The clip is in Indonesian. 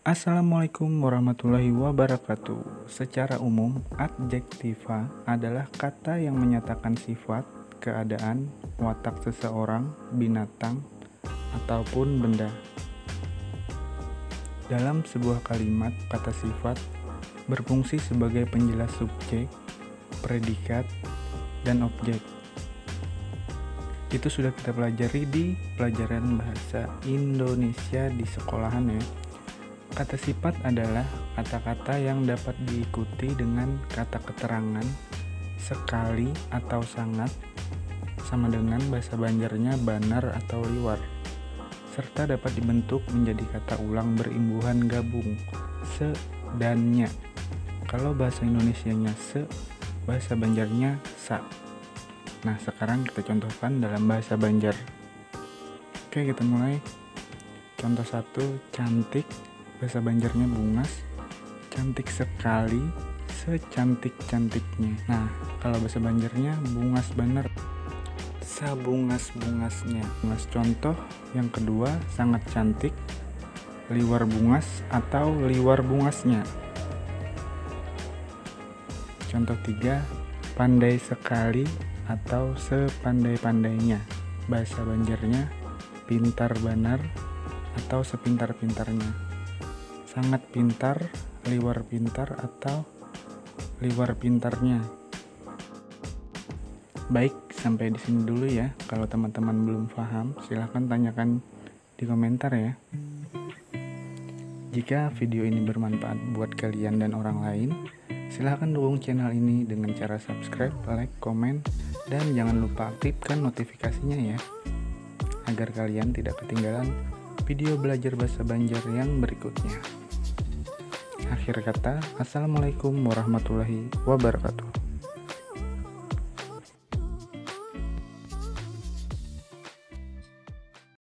Assalamualaikum warahmatullahi wabarakatuh. Secara umum, adjektiva adalah kata yang menyatakan sifat, keadaan, watak seseorang, binatang, ataupun benda. Dalam sebuah kalimat, kata sifat berfungsi sebagai penjelas subjek, predikat, dan objek. Itu sudah kita pelajari di pelajaran bahasa Indonesia di sekolahan ya. Kata sifat adalah kata-kata yang dapat diikuti dengan kata keterangan sekali atau sangat, sama dengan bahasa Banjarnya banar atau liwar, serta dapat dibentuk menjadi kata ulang berimbuhan gabung, se dan nya. Kalau bahasa Indonesianya se, bahasa Banjarnya sa. Nah, sekarang kita contohkan dalam bahasa Banjar. Oke, kita mulai. Contoh 1, cantik. Bahasa Banjarnya bungas, cantik sekali, secantik-cantiknya. Nah, kalau bahasa Banjarnya bungas bener, sabungas-bungasnya. Bungas contoh yang kedua, sangat cantik, liwar bungas atau liwar bungasnya. Contoh 3, pandai sekali atau sepandai-pandainya. Bahasa Banjarnya pintar benar atau sepintar-pintarnya. Sangat pintar, liwar pintar atau liwar pintarnya. Baik, sampai di sini dulu ya. Kalau teman-teman belum paham, silahkan tanyakan di komentar ya. Jika video ini bermanfaat buat kalian dan orang lain, silahkan dukung channel ini dengan cara subscribe, like, komen, dan jangan lupa aktifkan notifikasinya ya, agar kalian tidak ketinggalan video belajar bahasa Banjar yang berikutnya. Akhir kata, assalamualaikum warahmatullahi wabarakatuh.